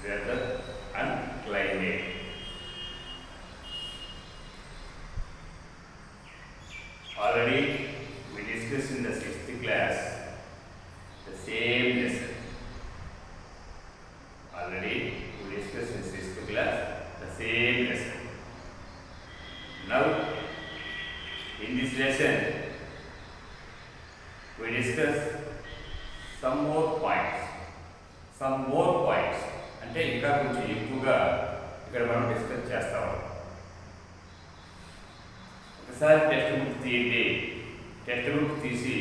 weather and climate. Already we discussed in the sixth class the same lesson. Already we discussed in sixth class the same lesson. Now in this lesson we discuss some more points. అంటే ఇంకా కొంచెం ఎక్కువగా ఇక్కడ మనం discuss చేస్తాం. ఒకసారి text book తీయండి. Text book తీసి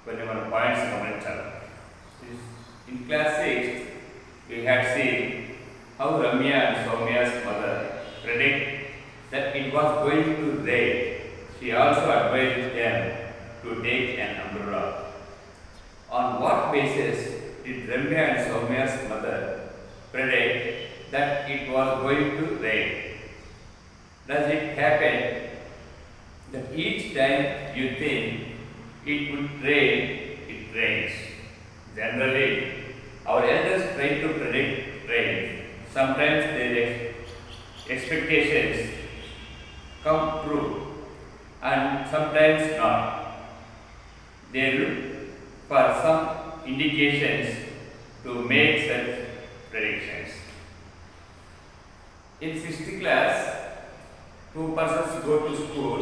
కొన్ని మన పాయింట్స్ గమనించాలి. In class 6 we had seen how Ramya and Soumya's mother predict that it was going to rain. She also advised them to take an umbrella. On what basis did Ramya and Soumya's mother predict that it was going to rain? Does it happen that each time you think it would rain, it rains? Generally, our elders try to predict rain. Sometimes their expectations come true and sometimes not. They look for some indications to make such predictions. In 6th class, two persons go to school.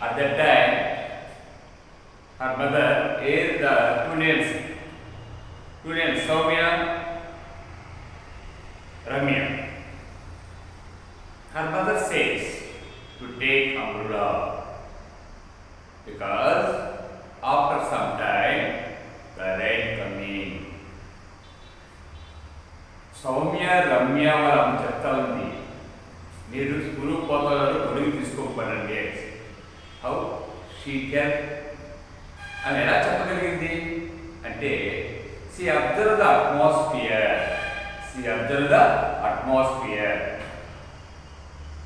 At that time, her mother gave the two names, Soumya, Ramya. Her mother says to take umbrella because after some time the rain coming. Soumya Ramya వాళ్ళ అమ్మ చెప్తా ఉంది, మీరు స్కూల్కి పోతారు, గొడుగు తీసుకోకపోనండి. How she can అని ఎలా చెప్పగలిగింది అంటే she observed the atmosphere.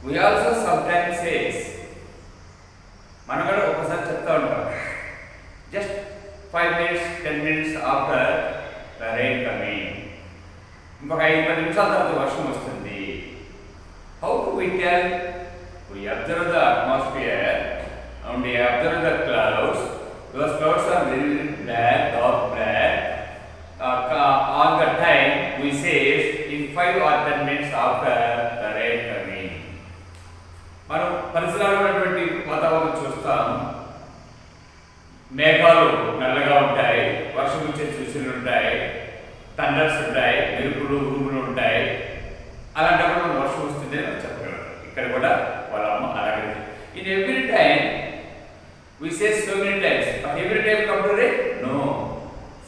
We also sometimes says, మనం కూడా ఒకసారి చెప్తా ఉంటాం, just 5 minutes 10 minutes after the rain coming, ఇంకొక 5-10 నిమిషాల తర్వాత వర్షం వస్తుంది. How do we tell? We observe the atmosphere and we observe the clouds. Those clouds are very black, dark black. On the time we say in 5 or 10 minutes after the rain coming. మనం పరిసరాల్లో ఉన్నటువంటి వాతావరణం చూస్తాం. మేఘాలు నల్లగా ఉంటాయి, వర్షం వచ్చే సూచనలు ఉంటాయి, థండర్స్ ఉంటాయి, మెరుపులు ఉరుములు ఉంటాయి. అలాంటప్పుడు మనం వర్షం వస్తుంది అని చెప్పగలం. ఇక్కడ కూడా వాళ్ళ అమ్మ అలాగే. In every time we say so many times, but every time come to rain? No.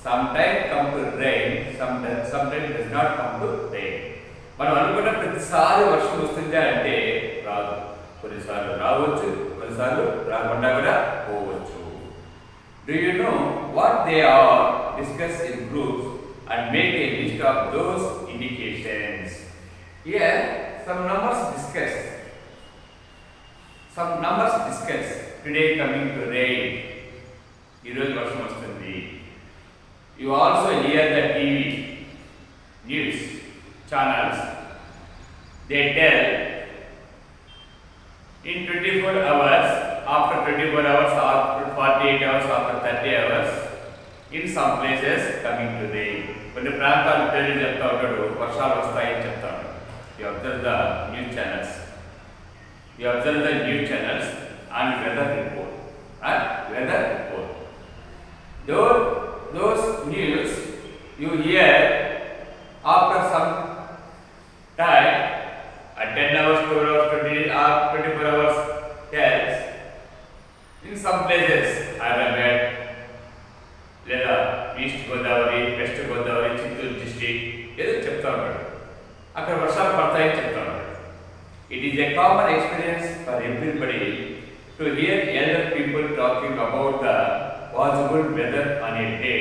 Sometimes come to rain, sometimes does not come to rain. మనం అనుకున్న ప్రతిసారి వర్షం వస్తుంది అంటే రాదు. కొన్నిసార్లు రావచ్చు, కొన్నిసార్లు రాకుండా కూడా పోవచ్చు. Do you know what they are? Discuss in groups and make a list of those indications. Here some numbers discuss. Today coming to rain. ఈరోజు వర్షం వస్తుంది. You also hear the TV news channels. They tell in 24 hours, after 24 hours, after 48 hours, after 30 hours, in some places coming to rain. కొన్ని ప్రాంతాలు పేరు చెప్తా ఉంటాడు, వర్షాలు వస్తాయని చెప్తాడు. You observe the news channels and weather report. Those news you hear after some time, at 10 hours, 12 hours, 24 hours tells in some places Hyderabad, లేదా east Godavari, west Godavari, Chittoor district ఏదో చెప్తా ఉంటాడు. అక్కడ వర్షాలు పడతాయని చెప్తా ఉంటాడు. It is a common experience for everybody to hear elder people talking about the possible weather on a day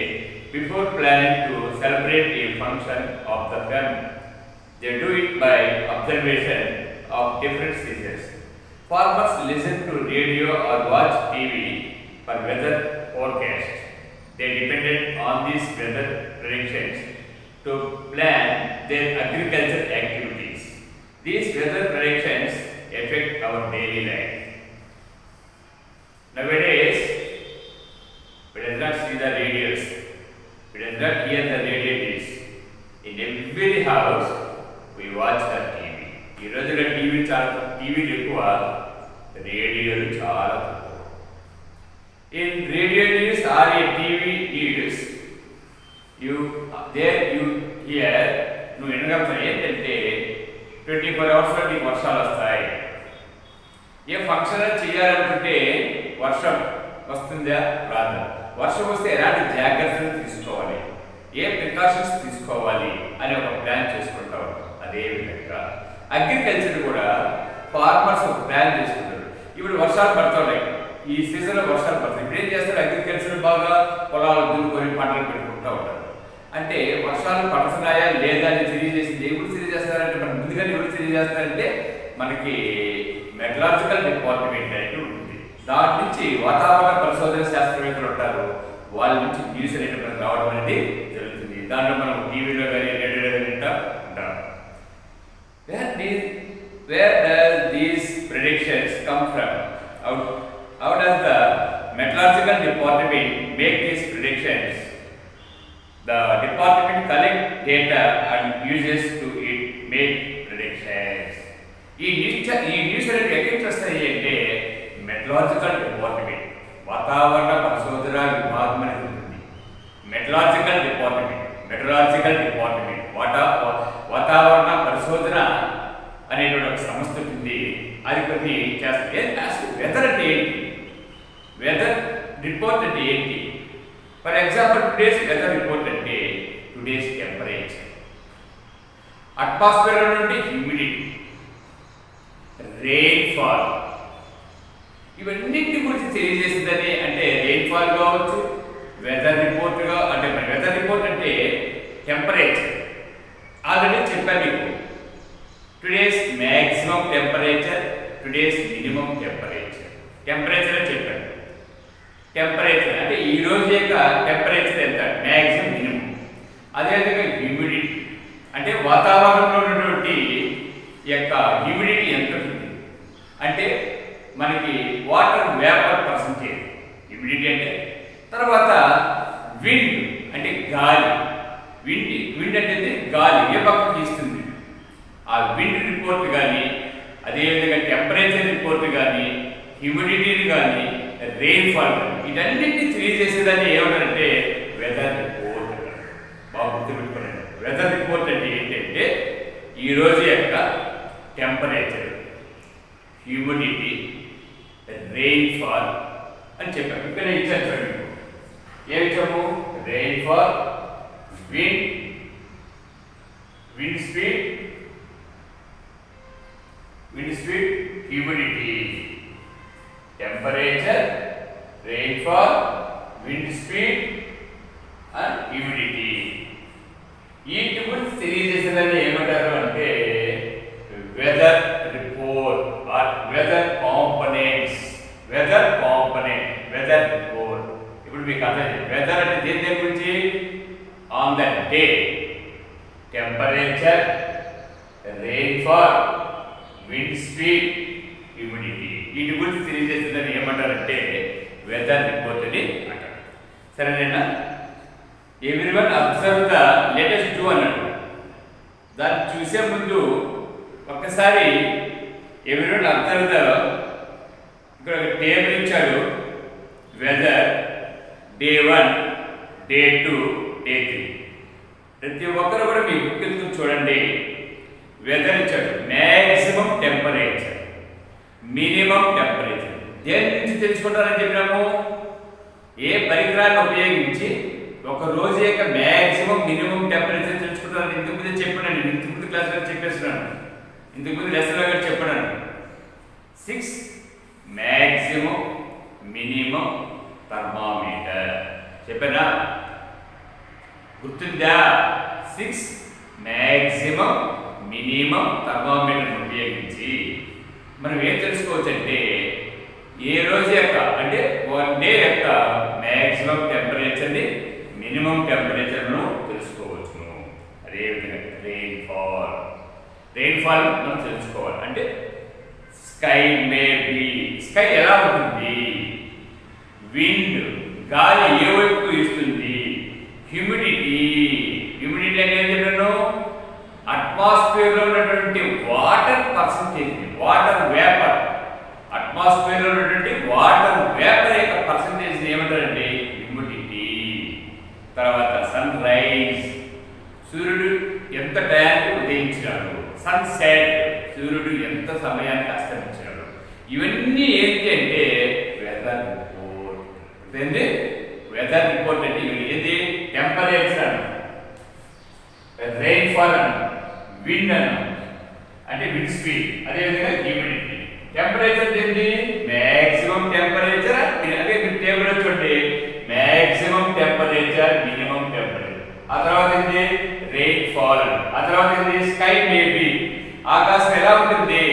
before planning to celebrate a function of the family. They do it by observation of different seasons. Farmers listen to radio or watch TV for weather forecast. They depended on these weather predictions to plan their agriculture activities. These weather predictions affect our daily life. Nowadays, we do not see the radios, we do not hear the radio discs. In every house, we watch the TV. ఈ రోజుల్లో టీవీలు ఎక్కువ, రేడియోలు చాలా తక్కువ. In radio news or a TV news, you hear, నువ్వు వినగలుగుతావు ఏంటంటే 24 hours లో నీకు వర్షాలు వస్తాయి. ఏ ఫంక్షన్ చేయాలనుకుంటే వర్షం వస్తుందా రాదా, వర్షం వస్తే ఎలాంటి జాగ్రత్తలు తీసుకోవాలి, ఏ ప్రికాషన్స్ తీసుకోవాలి అని ఒక ప్లాన్ చేసుకుంటాం. అదేవిధంగా అగ్రికల్చర్ కూడా ఫార్మర్స్ ఒక ప్లాన్ చేసుకుంటారు. ఇప్పుడు వర్షాలు పడుతున్నాయి, ఈ సీజన్లో వర్షాలు పడుతుంది. ఇప్పుడు ఏం చేస్తారు, అగ్రికల్చర్ బాగా పొలాలు దున్నుకొని పంటలు పెట్టుకుంటూ ఉంటారు. అంటే వర్షాలు పడుతున్నాయా లేదా అని తెలియజేసింది ఎప్పుడు తెలియజేస్తారంటే, మనకు ముందుగా ఎవరు తెలియజేస్తారంటే మనకి మెటలాజికల్ డిపార్ట్మెంట్ అనేది ఉంటుంది. దాని నుంచి వాతావరణ పరిశోధన శాస్త్రవేత్తలు ఉంటారు, వాళ్ళ నుంచి న్యూస్ అనేది మనకు రావడం అనేది జరుగుతుంది. దాంట్లో మనం టీవీలో కానీ రేడియోలో కానీ ఉంటాం. Where does these predictions come from? How does the meteorological department make these predictions? The department collect data and uses to it make predictions. ఈ న్యూస్ అనేది ఎక్కడికి వస్తాయి అంటే మెటలాజికల్ డిపార్ట్మెంట్, వాతావరణ పరిశోధన విభాగం అనేది ఉంటుంది. మెటలాజికల్ డిపార్ట్మెంట్ వాతావరణ పరిశోధన అనేటువంటి ఒక సంస్థ ఉంటుంది. అది కొన్ని చేస్తుంది. వెదర్ అంటే ఏంటి, వెదర్ రిపోర్ట్ అంటే ఏంటి? For example today's weather report అంటే టుడేస్ టెంపరేచర్, అట్మాస్ఫియర్ నుండి హ్యూమిడిటీ, రెయిన్ఫాల్, ఇవన్నింటి గురించి తెలియజేసిందని. అంటే రెయిన్ఫాల్ కావచ్చు, వెదర్ రిపోర్ట్గా, అంటే వెదర్ రిపోర్ట్ అంటే టెంపరేచర్ ఆల్రెడీ చెప్పాను మీకు. Today's maximum temperature, today's minimum temperature. Temperature అని చెప్పాను. టెంపరేచర్ అంటే ఈ రోజు యొక్క టెంపరేచర్ ఎంత, మ్యాక్సిమం మినిమం. అదేవిధంగా హ్యూమిడిటీ అంటే వాతావరణంలో ఉన్నటువంటి యొక్క హ్యూమిడిటీ ఎంత ఉంటుంది అంటే మనకి వాటర్ వేపర్ పర్సంటేజ్ హ్యూమిడిటీ అంటే. తర్వాత విండ్ అంటే గాలి, విండ్ అంటే గాలి ఏ పక్కకి ఇస్తుంది, ఆ విండ్ రిపోర్ట్ కానీ, అదేవిధంగా టెంపరేచర్ రిపోర్ట్ కానీ, హ్యూమిడిటీని కానీ, రెయిన్ఫాల్ కానీ, ఇటన్నింటినీ తెలియజేసేదాన్ని ఏమంటారంటే వెదర్ రిపోర్ట్. బాగా గుర్తుపెట్టుకోండి, వెదర్ రిపోర్ట్ అంటే ఏంటంటే ఈరోజు యొక్క టెంపరేచర్, హ్యూమిడిటీ, రెయిన్ఫాల్ అని చెప్పాము. ఇక్కడ ఇచ్చాను చూడండి, ఏమి ఇచ్చాము, rainfall, wind speed, humidity, temperature, rainfall, wind speed and humidity. వీటి గురించి తెలియజేసేదాన్ని ఏమంటారు అంటే weather report or weather components. Weather report. ఇప్పుడు మీకు అర్థం, వెదర్ అంటే దేని గురించి, on the day, temperature, rainfall, wind speed, humidity, వీటి గురించి తెలియజేస్తుందని ఏమంటారంటే వెదర్ రిపోర్ట్ అని అంటారు. సరేనా? ఎవ్రీవన్ అబ్జర్వ్ ద లేటెస్ట్ డూ అన్నాడు. దాన్ని చూసే ముందు ఒక్కసారి ఎవ్రీవన్ అబ్జర్వ్ ద, ఇక్కడ ఒక టేబుల్ ఇచ్చాడు, వెదర్ డే 1, డే 2, డే 3. ప్రతి ఒక్కరు కూడా మీ బుక్ ఎత్తుకుని చూడండి. వెదర్ ఇచ్చాడు, మ్యాక్సిమం టెంపరేచర్, మినిమం టెంపరేచర్. దేని నుంచి తెలుసుకుంటారని చెప్పినాము, ఏ పరికరాన్ని ఉపయోగించి ఒక రోజు యొక్క మ్యాక్సిమం మినిమం టెంపరేచర్ తెలుసుకుంటారని ఇంతకుముందే చెప్పాను. ఇంతకుముందు క్లాస్లో చెప్పేస్తున్నాను, ఇంతకుముందు లెసన్లో కూడా చెప్పాను. 6 మ్యాక్సిమం మినిమం థర్మామీటర్ చెప్పానా, గుర్తుందా? 6 మ్యాక్సిమం మినిమం థర్మామీటర్ ఉపయోగించి మనం ఏం తెలుసుకోవచ్చు అంటే ఏ రోజు యొక్క అంటే 1 డే యొక్క మ్యాక్సిమం టెంపరేచర్ని, మినిమం టెంపరేచర్ను తెలుసుకోవచ్చును. అదేవిధంగా రెయిన్ఫాల్. రెయిన్ఫాల్ మనం తెలుసుకోవాలి. అంటే స్కై మే బి, స్కై ఎలా ఉంటుంది, విండ్ గాలి ఏ వైపు ఇస్తుంది, హ్యూమిడిటీ, హ్యూమిడిటీ అనేది చెప్పాను అట్మాస్ఫియర్ లో ఉన్నటువంటి water percentage, water vapour, atmosphere లో ఉన్నటువంటి వాటర్ వేపర్ యొక్క పర్సంటేజ్ ఏమంటారండి హ్యూమిడిటీ. తర్వాత సన్ రైజ్, సూర్యుడు ఎంత టయానికి ఉదయించినాడు, సన్ సెట్, సూర్యుడు ఎంత సమయానికి అస్తమించినాడు. ఇవన్నీ ఏంటి అంటే వెదర్ రిపోర్ట్. ఏంటి వెదర్ రిపోర్ట్ అంటే ఏంటి టెంపరేచర్ అన్న, రెయిన్ఫాల్ అన్న, విండ్ అన్న, అంటే విండ్ స్పీడ్, అదేవిధంగా హ్యూమిడిటీ. టెంపరేచర్ ఏంటి మ్యాక్సిమం టెంపరేచర్, అదే మీరు టేబుల్ చూడండి మ్యాక్సిమం టెంపరేచర్, మినిమం టెంపరేచర్. ఆ తర్వాత ఏంటి రెయిన్ఫాల్. ఆ తర్వాత ఏంటి స్కై మేబీ, ఆకాశం ఎలా ఉంటుంది,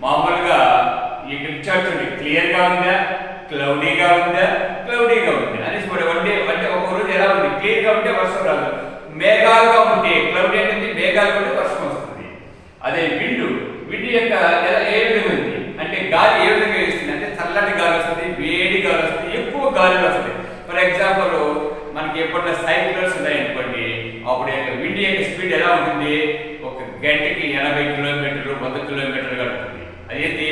మామూలుగా ఇక్కడ ఇచ్చాడు చూడండి క్లియర్గా ఉందా, క్లౌడీగా ఉందా, క్లౌడీగా ఉంది అనేసి అంటే ఒక రోజు ఎలా ఉంది, క్లియర్గా ఉంటే వర్షం రాదు, మేఘాలుగా ఉంటే క్లౌడీ అంటే మేఘాలు ఉంటే వర్షం వస్తుంది. అదే విండ్, విండ్ యొక్క ఏ విధంగా ఉంది అంటే గాలి ఏ విధంగా వేస్తుంది అంటే చల్లటి గాలి వస్తుంది, వేడి గాలి వస్తుంది, ఎక్కువ గాలి వస్తుంది. ఫర్ ఎగ్జాంపుల్ మనకి ఎప్పుడైనా సైక్లోన్స్ ఉన్నాయనుకోండి, అప్పుడు యొక్క విండ్ యొక్క స్పీడ్ ఎలా ఉంటుంది, ఒక గంటకి 80 కిలోమీటర్లు 100 కిలోమీటర్లు ఉంటుంది. అదేంటి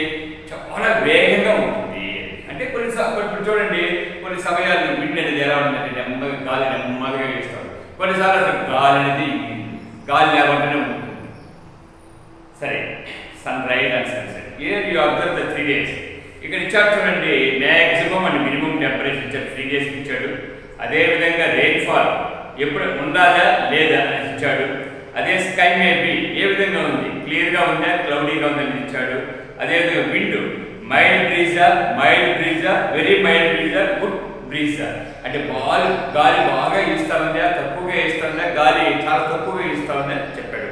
చాలా వేగంగా ఉంటుంది. అంటే ఇప్పుడు చూడండి కొన్ని సమయాల్లో విండ్ అనేది ఎలా ఉంటుందంటే నెమ్మదిగా గాలి నెమ్మదిగా వేస్తాం, కొన్నిసార్లు అసలు గాలి అనేది గాలి లేకుండానే ఉంటుంది. సరే sunrise and sunset. Here you observe the 3 days. ఇక్కడ ఇచ్చాడు చూడండి మ్యాక్సిమం అండ్ మినిమం టెంపరేచర్ ఇచ్చాడు, 3 days ఇచ్చాడు. అదేవిధంగా రెయిన్ఫాల్ ఎప్పుడు ఉండాలా లేదా అని ఇచ్చాడు. అదే స్కై మేబీ ఏ విధంగా ఉంది, క్లియర్గా ఉందా, క్లౌడీగా ఉందని ఇచ్చాడు. అదేవిధంగా wind mild Brezza, mild Brezza, very mild Brezza, good Brezza, అంటే గాలి బాగా ఇస్తా ఉందా, తక్కువగా ఇస్తా ఉందా, గాలి చాలా తక్కువగా ఇస్తా ఉందా చెప్పాడు.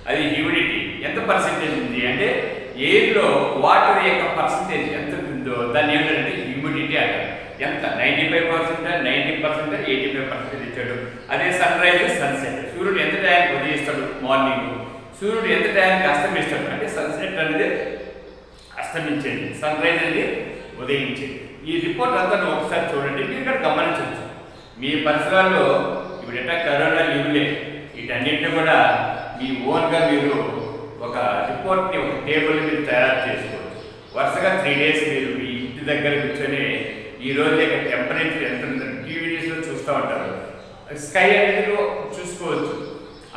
అది హ్యూమిడిటీ ఎంత పర్సెంటేజ్ ఉంది అంటే ఎయిర్లో వాటర్ యొక్క పర్సెంటేజ్ ఎంత ఉందో దాన్ని ఏమిటంటే హ్యూమిడిటీ అంటారు. ఎంత 95%, 90%, 85% ఇచ్చాడు. అదే సన్ రైజ్ సన్సెట్, సూర్యుడు ఎంత టయానికి ఉదయిస్తాడు మార్నింగ్, సూర్యుడు ఎంత టయానికి అస్తమిస్తాడు అంటే సన్సెట్ అనేది అస్తమించేది, సన్ రైజ్ అనేది ఉదయించేది. ఈ రిపోర్ట్ అంతా ఒకసారి చూడండి, మీరు ఇక్కడ గమనించవచ్చు. మీ పరిసరాల్లో ఇప్పుడు ఎట్లా కరోనా లీవ్లే, వీటన్నింటినీ కూడా మీ ఓన్గా మీరు ఒక రిపోర్ట్ని ఒక టేబుల్ని మీరు తయారు చేసుకోవచ్చు. వరుసగా 3 days మీరు మీ ఇంటి దగ్గర కూర్చొని ఈ రోజు యొక్క టెంపరేచర్ ఎంత ఉందని టీవీలో చూస్తూ ఉంటారు. స్కై అనేది చూసుకోవచ్చు,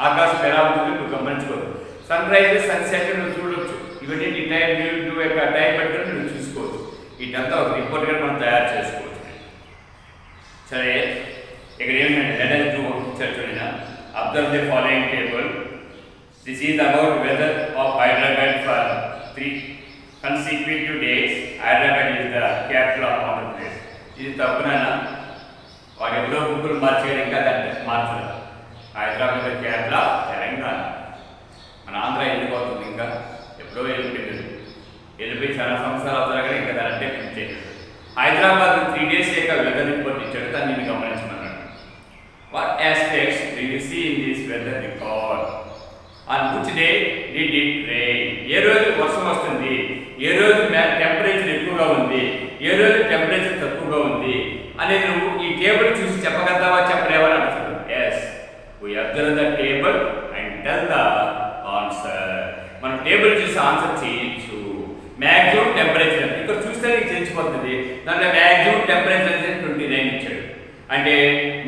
ఆకాశం ఎలా ఉంటుందో నువ్వు గమనించుకోవచ్చు. సన్ రైజ్ సన్సెట్ నువ్వు చూడవచ్చు. ఇవన్నీ నీ టైం నువ్వు యొక్క టైం పట్టుకొని నువ్వు చూసుకోవచ్చు. వీటంతా ఒక రిపోర్ట్గా మనం తయారు చేసుకోవచ్చు. సరే ఇక్కడ ఏమిటంటే లెట్ us do చూడండి. Observe the following table. This is about weather of Hyderabad for 3 consecutive days. Hyderabad is the capital of Andhra Pradesh. ఇది తప్పున వాడు ఎప్పుడో బుక్కులు మార్చాడు, ఇంకా దాన్ని మార్చలేదు. Hyderabad capital of Telangana. మన ఆంధ్ర వెళ్ళిపోతుంది, ఇంకా ఎప్పుడో వెళ్ళిపోయి చాలా సంవత్సరాలు అవుతారు కానీ ఇంకా దాని అంటే చేయలేదు. హైదరాబాద్ 3 days యొక్క వెదర్ రిపోర్ట్ ఇచ్చాడు, దాన్ని నేను గమనించమన్నాడు. What aspects do you see in this weather record? On which day did it rain? ఏ రోజు వర్షం వస్తుంది, ఏ రోజు టెంపరేచర్ ఎక్కువగా ఉంది, ఏ రోజు టెంపరేచర్ తక్కువగా ఉంది అనేది నువ్వు ఈ టేబుల్ చూసి చెప్పగలుగుతావా, చెప్పలేవా అని అడుగుతాడు. Yes, we observe the table and tell the answer. మనం టేబుల్ చూసి ఆన్సర్ చేయొచ్చు. మ్యాక్సిమం టెంపరేచర్ ఇక్కడ చూస్తే నీకు తెలిసిపోతుంది. దాంట్లో మ్యాక్సిమం టెంపరేచర్ అయితే 29 ఇచ్చాడు, అంటే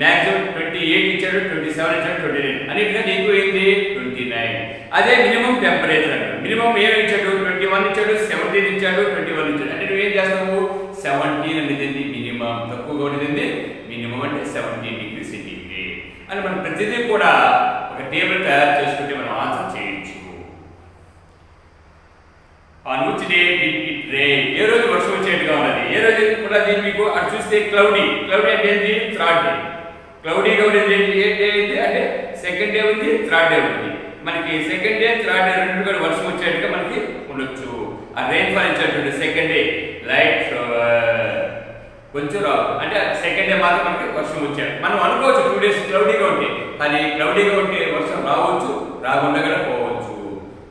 మ్యాక్సిమం 28 ఇచ్చాడు, 27 ఇచ్చాడు, 29 అన్నిటిగా నీకు ఏంది 29. అదే మినిమం టెంపరేచర్ అంటాడు. మినిమం ఏమి ఇచ్చాడు 21 ఇచ్చాడు, 17 ఇచ్చాడు, 21 ఇచ్చాడు. అంటే నువ్వేం చేస్తావు 17 అనేది మినిమం, తక్కువగా ఉండేది మినిమం అంటే 17 degrees సెంటీగ్రేడ్ అని మనం ప్రతిదీ కూడా ఒక టేబుల్ తయారు చేసుకుంటే మనం ఆన్సర్ చేయొచ్చు. On which day did it rain? ఏ రోజు వర్షం వచ్చేట్టుగా ఉన్నది, ఏ రోజు కూడా దీన్ని మీకు అటు చూస్తే క్లౌడీ. క్లౌడీ అంటే ఏంటి? Third day. క్లౌడీగా ఉండేది ఏ డే అయితే అంటే సెకండ్ డే ఉంది, థర్డ్ డే ఉంది. మనకి సెకండ్ డే థర్డ్ డే రెండు కూడా వర్షం వచ్చేట్టుగా మనకి ఉండొచ్చు. ఆ రెయిన్ ఫాల్ ఇచ్చేటువంటి సెకండ్ డే లైట్ కొంచెం రావు, అంటే సెకండ్ డే మాత్రం మనకి వర్షం వచ్చాడు. మనం అనుకోవచ్చు 2 days క్లౌడీగా ఉంటే, కానీ క్లౌడీగా ఉంటే వర్షం రావచ్చు రాకుండా కూడా పోవచ్చు.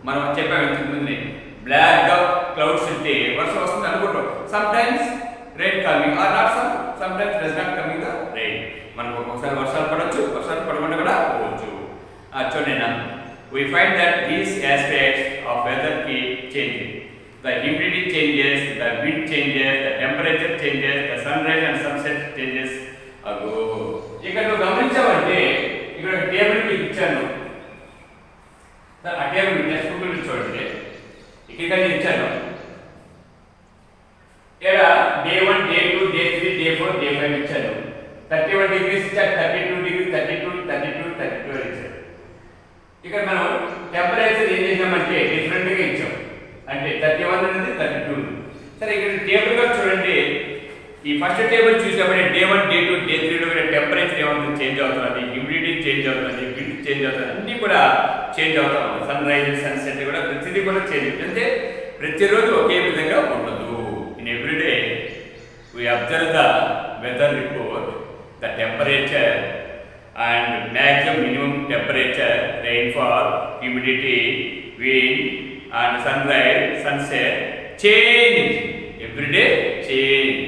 మనం చెప్పాము ఇంతకుముందు బ్లాక్గా క్లౌడ్స్ ఉంటే వర్షం వస్తుంది అనుకుంటాం. Sometimes rain coming or not sometimes does not coming the rain. మనకు ఒక్కొక్కసారి వర్షాలు పడవచ్చు, వర్షాలు పడకుండా కూడా పోవచ్చు. చూడండి, we find that these aspects of weather keep changing. The humidity changes, the wind changes, the temperature changes, the sunrise and sunset changes. అగో ఇక్కడ నువ్వు గమనించావంటే ఇక్కడ టేబుల్ మీకు ఇచ్చాను. ఆ టేబుల్ టెక్స్ట్ బుక్ నుంచి చూడండి, ఇక్కడ నేను ఇచ్చాను. ఇక్కడ day 1, day 2, day 3, day 4, day 5 ఇచ్చాను. 31 degrees ఇచ్చాను, 32 degrees, 32 ఇచ్చాను. ఇక్కడ మనం టెంపరేచర్ ఏం చేసామంటే డిఫరెంట్గా ఇచ్చాం. అంటే 31 అనేది 32. సరే, ఇక్కడ టేబుల్ కూడా చూడండి. ఈ ఫస్ట్ టేబుల్ చూసినప్పుడే డే 1, డే 2, డే 3 లో కూడా టెంపరేచర్ ఏమవుతుంది, చేంజ్ అవుతుంది, హ్యూమిడిటీ చేంజ్ అవుతుంది, విండ్ చేంజ్ అవుతుంది, అన్నీ కూడా చేంజ్ అవుతా ఉంది. సన్ రైజ్ సన్సెట్ కూడా ప్రతిదీ కూడా చేంజ్ అవుతుంది. అంటే ప్రతిరోజు ఒకే విధంగా ఉండదు. In everyday we observe the weather report, the temperature and maximum minimum temperature, rainfall, humidity, wind and sunrise, sunset change. Everyday change.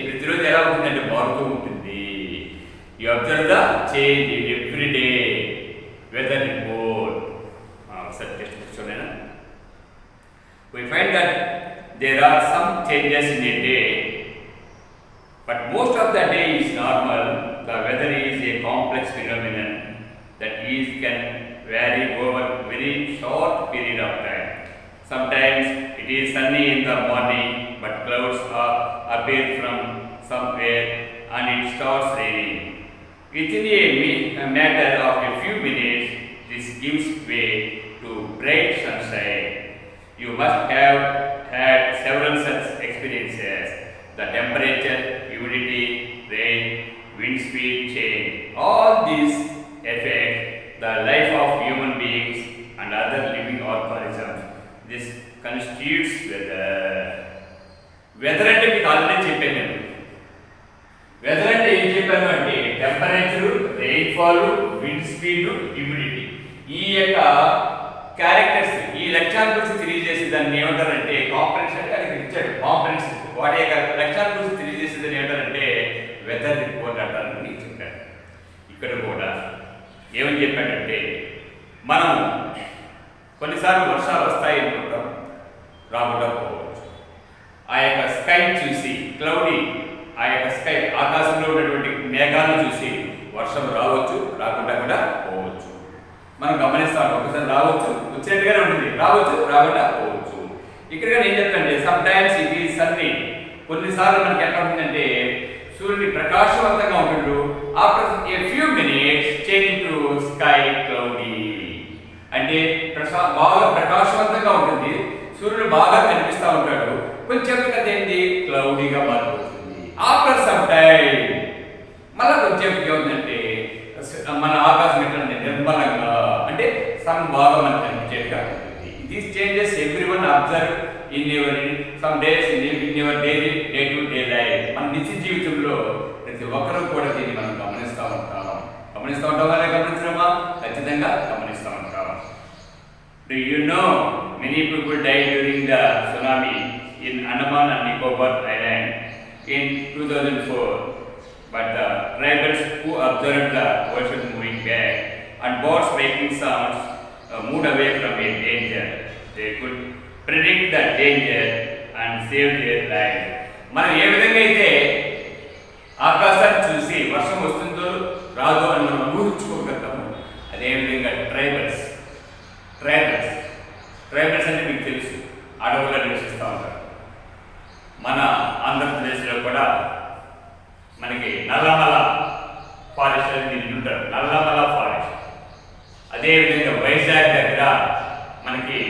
ప్రతిరోజు ఎలా ఉంటుందంటే మారుతూ ఉంటుంది. You observe the change in everyday weather report. ఒకసారి టెక్స్ట్ బుక్ చూడండి. We find that there are some changes in a day, but most of the day is normal. The weather is a complex phenomenon that can vary over very short period of time. Sometimes it is sunny in the morning, but clouds appear from somewhere and it starts raining. Within a matter of a few minutes, this gives way to bright sunshine. You must have had several such experiences. The temperature, humidity, rain, wind speed change. All these affect the life of human beings and other living organisms. This constitutes weather. Weather అంటే మీకు already చెప్పాను నేను. Weather అంటే ఏం చెప్పాను అంటే temperature, rainfall, wind speed, humidity, ఈ యొక్క క్యారెక్టర్స్, ఈ లక్షణాల గురించి తెలియజేసే దాన్ని ఏమంటారంటే కాంపరెన్స్. అంటే అది ఇచ్చాడు కాంపరెన్స్. వాటి యొక్క లక్షణాల గురించి తెలియజేసేదాన్ని ఏమంటారంటే వెదర్ రిపోర్ట్ అంటారని చెప్పాడు. ఇక్కడ కూడా ఏమని చెప్పాడంటే మనం కొన్నిసార్లు వర్షాలు వస్తాయి అనుకుంటాం, రాకుండా పోవచ్చు. ఆ యొక్క స్కై చూసి క్లౌడీ, ఆ యొక్క స్కై ఆకాశంలో ఉన్నటువంటి మేఘాలను చూసి వర్షం రావచ్చు, రాకుండా కూడా పోవచ్చు. మనం గమనిస్తాం, ఒకసారి రావచ్చు, వచ్చినట్టుగానే ఉంటుంది, రావచ్చు, రాకుండా పోవచ్చు. ఇక్కడ ఏం చెప్తానంటే sometimes it is sunny. కొన్నిసార్లు మనకి ఎట్లా ఉంటుందంటే సూర్యుని ప్రకాశవంతంగా ఉంటుండు, after a few minutes change to sky cloudy. అంటే బాగా ప్రకాశవంతంగా ఉంటుంది, సూర్యుడు బాగా కనిపిస్తూ ఉంటాడు, కొంచెం ఏంటి క్లౌడీగా మారిపోతుంది. ఆఫ్టర్ సమ్ టైం మళ్ళీ కొంచెం ఏముందంటే మన ఆకాశం ఎట్లా నిర్మలంగా, అంటే సన్ బాగా మనకు కనిపించేట్టుగా ఉంటుంది. These changes every one observe in your some days in your daily day to day life. మన నిత్య జీవితంలో ప్రతి ఒక్కరూ కూడా దీన్ని మనం గమనిస్తూ ఉంటామా గమనించడమా? ఖచ్చితంగా గమనిస్తూ ఉంటాం. Do you know many people died during the tsunami in Andaman and Nicobar Island in 2004? But the tribals who observed the ocean moving back and birds making sounds moved away from a danger. They could predict the danger and save their lives. మనం ఏ విధంగా అయితే ఆకాశాన్ని చూసి వర్షం వస్తుందో రాదో అని మనం ఊహించుకోగలుగుతాము, అదేవిధంగా ట్రైబల్స్ అంటే మీకు తెలుసు, అడవుల్లో నివసిస్తూ ఉంటారు. మన ఆంధ్రప్రదేశ్లో కూడా మనకి నల్లమల ఫారెస్ట్ అనేది ఉంటారు, నల్లమల ఫారెస్ట్. అదేవిధంగా వైజాగ్ దగ్గర మనకి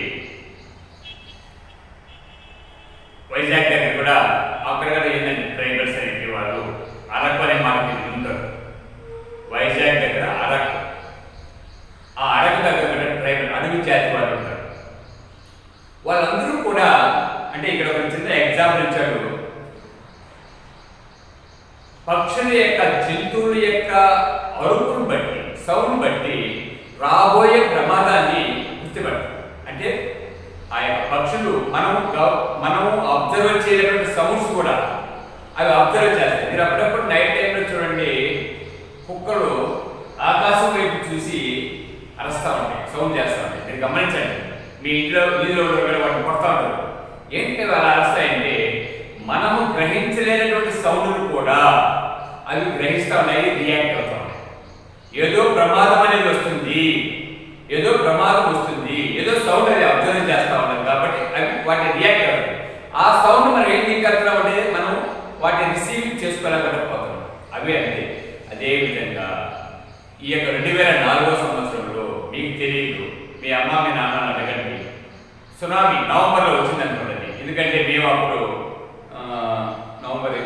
కూడా అక్కడ కూడా ఏంటంటే ట్రైబల్స్ అనేది వాళ్ళు అరకు అనే మాట ఉంటారు. వైజాగ్ దగ్గర అరకు, ఆ అరకు దగ్గర కూడా ట్రైబల్ అడవి జాతి వాళ్ళు ఉంటారు. వాళ్ళందరూ కూడా అంటే ఇక్కడ ఒక చిన్న ఎగ్జాంపుల్ ఇచ్చాడు. పక్షుల యొక్క, జంతువుల యొక్క అరుపును బట్టి, సౌండ్ బట్టి రాబోయే ప్రమాదాన్ని గుర్తుపడతాం. అంటే ఆ యొక్క పక్షులు మనము అబ్జర్వ్ చేయలేటువంటి సౌండ్స్ కూడా అవి అబ్జర్వ్ చేస్తాయి. మీరు అప్పుడప్పుడు నైట్ టైంలో చూడండి, కుక్కలు ఆకాశం వైపు చూసి అరుస్తూ ఉంటాయి, సౌండ్ చేస్తూ ఉంటాయి. మీరు గమనించండి, మీ ఇంట్లో వీధిలో వాటిని కొడతా ఉంటారు. ఏంటి కదా అలా అరుస్తాయంటే మనము గ్రహించలేనటువంటి సౌండ్లు కూడా అవి గ్రహిస్తూ ఉన్నాయి, రియాక్ట్ అవుతా ఉన్నాయి. ఏదో ప్రమాదం అనేది వస్తుంది, ఏదో ప్రమాదం వస్తుంది, ఏదో సౌండ్ అది అబ్జర్వ్ చేస్తూ ఉన్నాం కాబట్టి అవి వాటిని రియాక్ట్ అవుతాయి. ఆ సౌండ్ మనం ఏం చేయగలుగుతున్నాం అంటే మనం వాటిని రిసీవింగ్ చేసుకోలేకపోతున్నాం. అవి అంతే. అదేవిధంగా ఈ యొక్క 2004 సంవత్సరంలో మీకు తెలియదు, మీ అమ్మ మీ నాన్న అడగండి, సునామీ నవంబర్లో వచ్చింది అనుకోండి. ఎందుకంటే మేము అప్పుడు నవంబర్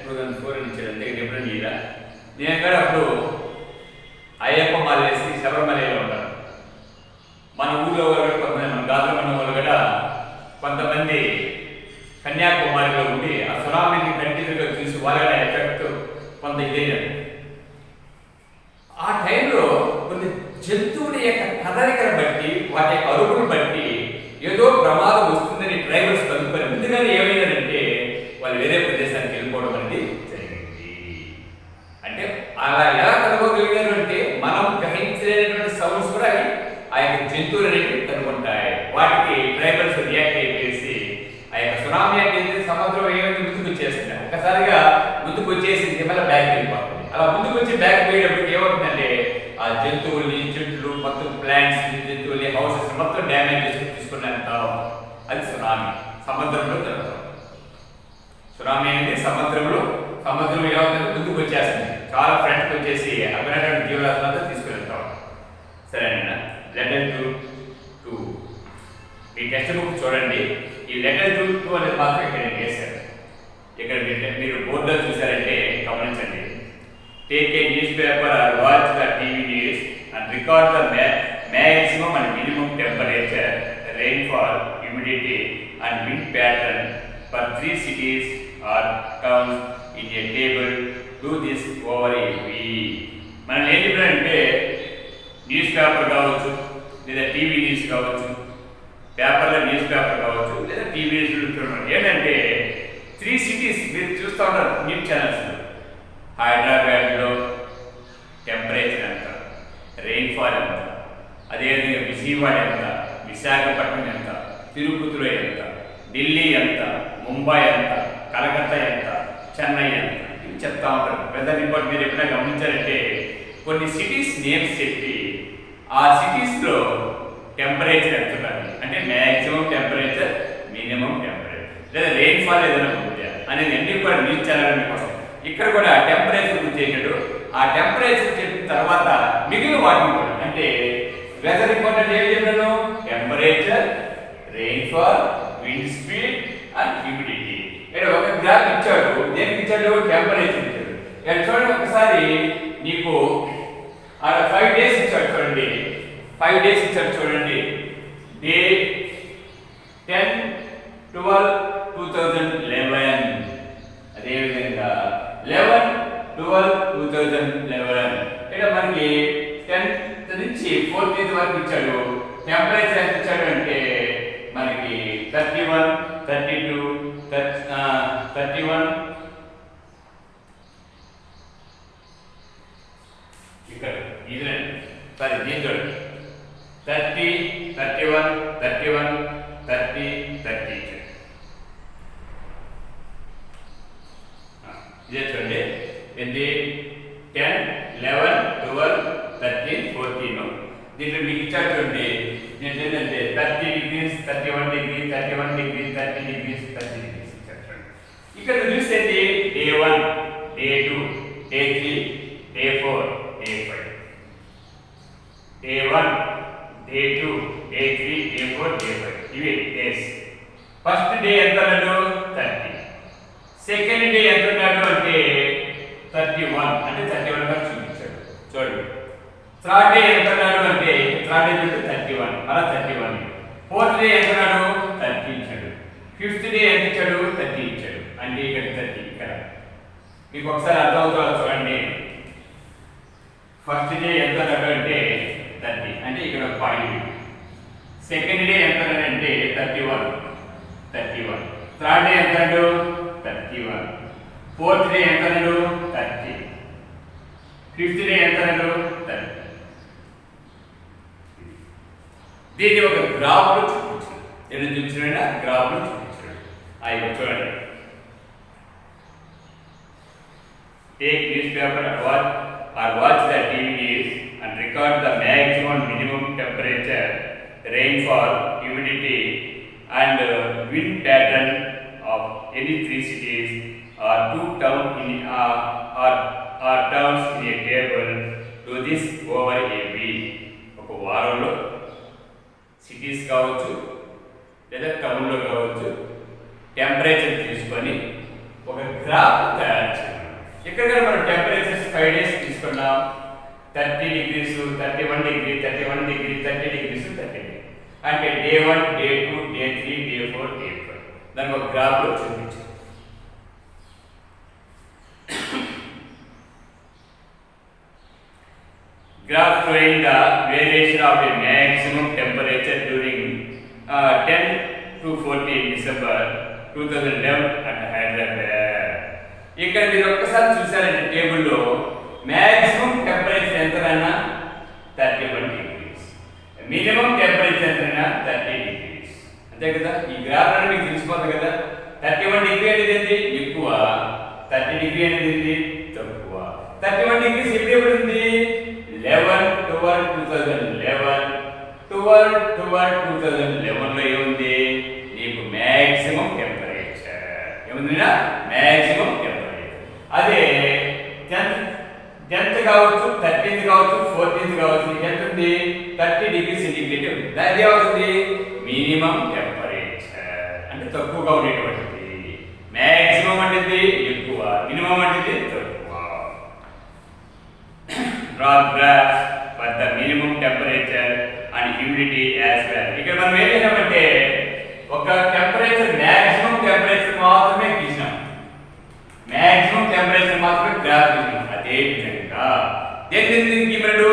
2004 నుంచి దగ్గర ఎప్పుడు నీరా నేను కూడా అప్పుడు అయ్యప్ప మాల వేసి శబరిమలలో ఉంటాను. మన ఊళ్ళో వాళ్ళు కొంతమంది, మన గాజులమన్న వాళ్ళు కూడా కొంతమంది కన్యాకుమారిలో ఉండి ఆ సునామీని కంటిన్యూగా చూసి వాళ్ళ ఎఫెక్ట్ కొంత ఇదైనది. ఆ టైంలో కొన్ని జంతువుల యొక్క కదలికను బట్టి, వాటి యొక్క అరుపును బట్టి ఏదో ప్రమాదం వస్తుందని డ్రైవర్స్ కనుక్కొని ముందుగానే ఏమైందంటే వాళ్ళు వేరే ప్రదేశానికి వెళ్ళిపోవడం అనేది జరిగింది. అంటే అలా ఎలా కనుగోగలిగారు అంటే మనం గ్రహించలేనటువంటి సౌండ్స్ కూడా ఆ యొక్క జంతువులు అనేవి కనుగొంటాయి. వాటికి డ్రైవర్స్ రియాక్ట్ అయిపోయేసి ఆ యొక్క సునామీ అంటే సముద్రం ఏమైతే ముందుకు వచ్చేస్తుంది, ఒక్కసారిగా ముందుకు వచ్చేసి మళ్ళీ బ్యాక్ వెళ్ళిపోతుంది. అలా ముందుకు వచ్చి బ్యాక్ పోయేటప్పుడు ఏమవుతుందంటే ఆ జంతువుల్ని, చెట్లు, మొత్తం ప్లాంట్స్, జంతువుల్ని, హౌసెస్ మొత్తం డ్యామేజ్ చేసుకుని తీసుకున్నంత అది సునామీ. సముద్రంలో జరుగుతుంది సునామీ అనేది. సముద్రం ఏమవుతుంది, ముందుకు వచ్చేస్తుంది, చాలా ఫ్రంట్కి వచ్చేసి అక్కడ జీవరాశులంతా తీసుకుని వెళ్తాం. సరేనా? లెటర్ 2 మీ టెక్స్ట్ బుక్ చూడండి. ఈ లెటర్ 2 అనేది మాత్రం ఇక్కడ నేను వేశాను. ఇక్కడ మీరు బోర్డులో చూసారంటే గమనించండి. Take a newspaper or watch the TV news and record the maximum and minimum temperature, rainfall, humidity and wind pattern for 3 cities or towns in a table. Do this over a week. మనం ఏం చెప్పారంటే news paper కావచ్చు, లేదా TV news కావచ్చు, పేపర్లో news paper కావచ్చు, లేదా TV news ఏంటంటే 3 cities మీరు చూస్తూ ఉంటారు న్యూస్ ఛానల్స్లో. హైదరాబాద్లో టెంపరేచర్ ఎంత, రెయిన్ఫాల్ ఎంత, అదేవిధంగా విజయవాడ ఎంత, విశాఖపట్నం ఎంత, తిరుపతిలో ఎంత, ఢిల్లీ ఎంత, ముంబై ఎంత, కలకత్తా ఎంత, చెన్నై ఎంత, ఇవి చెప్తా ఉంటారు. పెద్ద రిపోర్ట్ మీరు ఎప్పుడైనా గమనించారంటే కొన్ని సిటీస్ నేమ్స్ చెప్పి ఆ సిటీస్లో టెంపరేచర్ ఎంత ఉండాలి అంటే మ్యాక్సిమం టెంపరేచర్, మినిమం టెంపరేచర్, లేదా రెయిన్ఫాల్ ఏదైనా ఉందా అనేది అన్ని కూడా న్యూస్ ఛానల్ కోసం. ఇక్కడ కూడా టెంపరేచర్ గురించి చేసాడు. ఆ టెంపరేచర్ చెప్పిన తర్వాత మిగిలిన వాటిని కూడా అంటే వెదర్ రిపోర్ట్ అంటే ఏం చెప్పాను, temperature, rainfall, wind speed and humidity. ఇక్కడ ఒక గ్రాఫ్ ఇచ్చాడు. దేనికి ఇచ్చాడు? టెంపరేచర్ ఇచ్చాడు. ఇక్కడ చూడండి ఒకసారి నీకు 5 days ఇచ్చాడు చూడండి. 5 days ఇచ్చాడు చూడండి. డే 10, 12, 2011. అదేవిధంగా 11, 12, 2011. ఇక్కడ మనకి 10th నుంచి 14th వరకు ఇచ్చాడు. టెంపరేచర్ ఎంత ఇచ్చాడు అంటే మనకి 31, 32, 31 ఇక్కడ ఇది సారీ దీని చూడండి 30, 31, 31, 30, 30 ఇదే చూడండి. ఏంటి 10, 11, 12, 13, 14. దీంట్లో మీకు ఇచ్చారు చూడండి. ఏంటంటే 30 degrees, 31 degrees, 31 degrees, 30 degrees, 30 degrees ఇచ్చారు చూడండి. ఇక్కడ చూస్తే day 1, day 2, day 3, day 4, day 5. Day 1, day 2, day 3, day 4, day 5 ఇవి డేస్. ఫస్ట్ డే ఎంత ఉన్నాడు? 30. సెకండ్ డే ఎంత ఉన్నాడు అంటే 31 అంటే 31 వరకు చూపించాడు చూడండి. థర్డ్ డే ఎంత ఉన్నాడు అంటే థర్డ్ డే 31 అలా 31. ఫోర్త్ డే ఎంత ఉన్నాడు? 30 ఇచ్చాడు. ఫిఫ్త్ డే ఎంత ఇచ్చాడు? 30 ఇచ్చాడు. అంటే ఇక్కడ 30 ఇక్కడ మీకు ఒకసారి అర్థం అవుతుందో చూడండి. ఫస్ట్ డే ఎంత ఉన్నాడు అంటే 30 అంటే అంటే ఇక్కడ పాయింట్. సెకండ్ డే ఎంత అంటే 31, థర్డ్ డే ఎంత 31, ఫోర్త్ డే ఎంత 30, ఫిఫ్త్ డే ఎంత 30. దీన్ని ఒక గ్రాఫ్లో చూపించాడు. ఏదో చూపించాడు, గ్రాఫ్లో చూపించాడు. అవి చూడండి. Take newspaper or watch the DVDs and record the maximum minimum temperature, rainfall, humidity and wind pattern of any three cities or two towns in or towns in a table. Do this over a week. ఒక వారంలో cities కావచ్చు లేదా టౌన్లో కావచ్చు temperature తీసుకొని ఒక graph తయారు చేయాలి. ఇక్కడ మనం టెంపరేచర్స్ 5 days తీసుకున్నాం. 30 degrees, 31 degree, 31 degree, 30 degrees, 30 degree. అంటే day 1, day 2, day 3, day 4, day 5. దాన్ని ఒక గ్రాఫ్లో చూపించాం. Graph showing the variation of the maximum temperature during 10 to 14 December 2011 at Hyderabad. ఇక్కడ మీరు ఒక్కసారి చూసారంటే టేబుల్లో మ్యాక్సిమం టెంపరేచర్ ఎంతైనా 31 degrees, మినిమం టెంపరేచర్ ఎంతైనా 30 degrees. అంతే కదా, ఈ గ్రాఫ్ అనేది మీకు తెలిసిపోతుంది కదా. 31 degree అనేది ఏంటి ఎక్కువ, 30 degree అనేది ఏంటి తక్కువ. 31 degrees ఎప్పుడు ఉంది 11/12/2011 లో ఏముంది నీకు మ్యాక్సిమం టెంపరేచర్ ఏముందినా మ్యాక్సిమం టెంపరేచర్. అదే 10th కావచ్చు, 13th కావచ్చు, 14th కావచ్చు, ఎంత ఉంది 30 degrees సెంటిగ్రేడ్ ఉంది. అది ఏమవుతుంది మినిమం టెంపరేచర్ అంటే తక్కువగా ఉండేటువంటిది. మ్యాక్సిమం అంటే ఎక్కువ, మినిమం అంటే తక్కువ. Draw graph for the minimum temperature and humidity as well. ఇక్కడ మనం ఏం చేసామంటే ఒక టెంపరేచర్ మ్యాక్సిమం టెంపరేచర్ మాత్రమే గీసాం, మ్యాక్సిమం టెంపరేచర్ మాత్రమే గ్రాఫ్ గీసాం. అదే విధంగా దేనికి గీమడు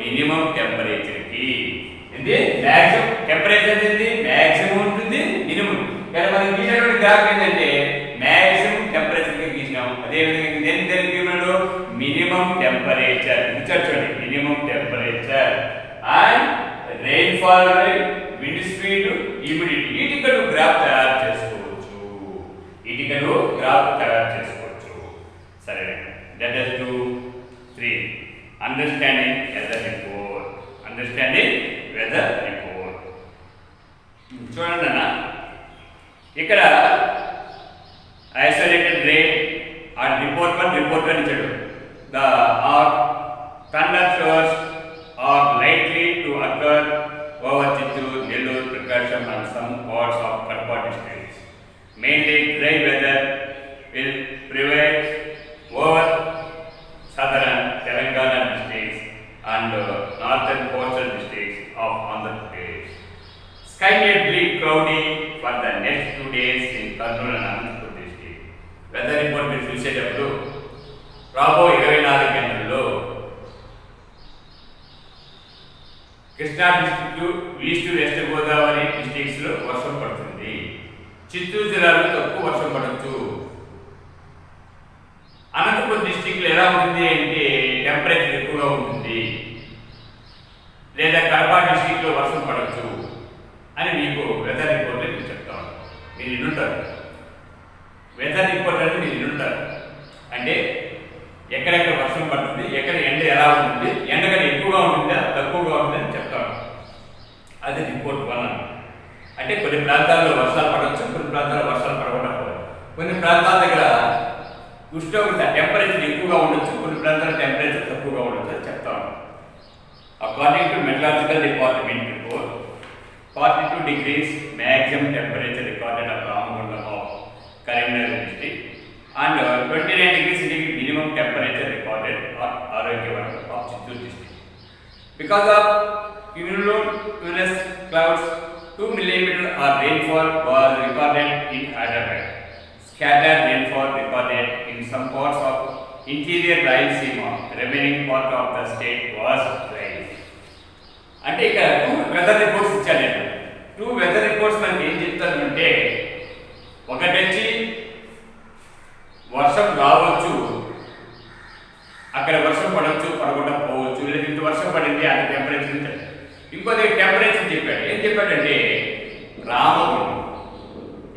మినిమం టెంపరేచర్ కి ఏంది మ్యాక్సిమం టెంపరేచర్ ఏంది మ్యాక్సిమం ఉంటుంది, మినిమం. కానీ మనం గీసినటువంటి గ్రాఫ్ ఏంటంటే మ్యాక్సిమం టెంపరేచర్ కి గీసినాం. అదే విధంగా దేనికి గీమడు మినిమం టెంపరేచర్ చూడండి, minimum temperature and rainfall rate, wind speed, humidity. వీటికను గ్రాఫ్ తయారు చేసుకోవచ్చు, సరే. Let us do 3. Understanding weather report. చూడండి అన్న, ఇక్కడ ఐసోలేటెడ్ రేట్ అండ్ రిపోర్ట్ 1 ఇచ్చాడు. The thunder showers are likely to occur over Chittoor, Nellore, Prakasham and some parts of Kadapa districts. Mainly dry weather will prevail over southern Telangana districts and northern coastal districts of Andhra Pradesh. Sky may be cloudy for the next 2 days in Kurnool and Anantapur district. Weather report మీరు చూసేటప్పుడు రాబో 24 గంటల్లో Krishna district, east west Godavari districts లో వర్షం పడుతుంది. చిత్తూరు జిల్లాలో తక్కువ వర్షం పడవచ్చు. అనంతపురం డిస్ట్రిక్ట్ లో ఎలా ఉంటుంది అంటే టెంపరేచర్ ఎక్కువగా ఉంటుంది, లేదా కడప డిస్ట్రిక్ట్ లో వర్షం పడవచ్చు అని మీకు వెదర్ రిపోర్ట్ నేను చెప్తాను. మీరు వినుంటారు వెదర్ రిపోర్ట్ అంటే మీరు వినుంటారు. అంటే ఎక్కడెక్కడ వర్షం పడుతుంది, ఎక్కడ ఎండ ఎలా ఉంటుంది, ఎండ కంటే ఎక్కువగా ఉంటుందా తక్కువగా ఉంటుందని చెప్తాను. అది రిపోర్ట్ 1. అంటే కొన్ని ప్రాంతాల్లో వర్షాలు పడవచ్చు, కొన్ని ప్రాంతాల్లో వర్షాలు పడకుండా పోవచ్చు. కొన్ని ప్రాంతాల దగ్గర ఉష్ణోగ్రత టెంపరేచర్ ఎక్కువగా ఉండొచ్చు, కొన్ని ప్రాంతాల టెంపరేచర్ తక్కువగా ఉండొచ్చు అని చెప్తాను. According to మెటలాజికల్ department report, 42 degrees maximum temperature recorded at Ramagundam of Karimnagar district and 29 degrees minimum temperature recorded at Arogyavanam of Chittoor district. Because of cumulus clouds, 2 mm of rainfall was recorded in Hyderabad. Scattered rainfall recorded in some parts of interior Rayalaseema. Remaining part of the state was dry. అంటే ఇక్కడ 2 weather reports ఇచ్చాను నేను. 2 weather reports మనకి ఏం చెప్తాను అంటే, ఒకటి వచ్చి వర్షం రావచ్చు, అక్కడ వర్షం పడవచ్చు, పడకుండా పోవచ్చు, లేదా ఇంత వర్షం పడింది అది టెంపరేచర్ ఉంటుంది. ఇంకోటి టెంపరేచర్ చెప్పాడు. ఏం చెప్పాడంటే రామగుండం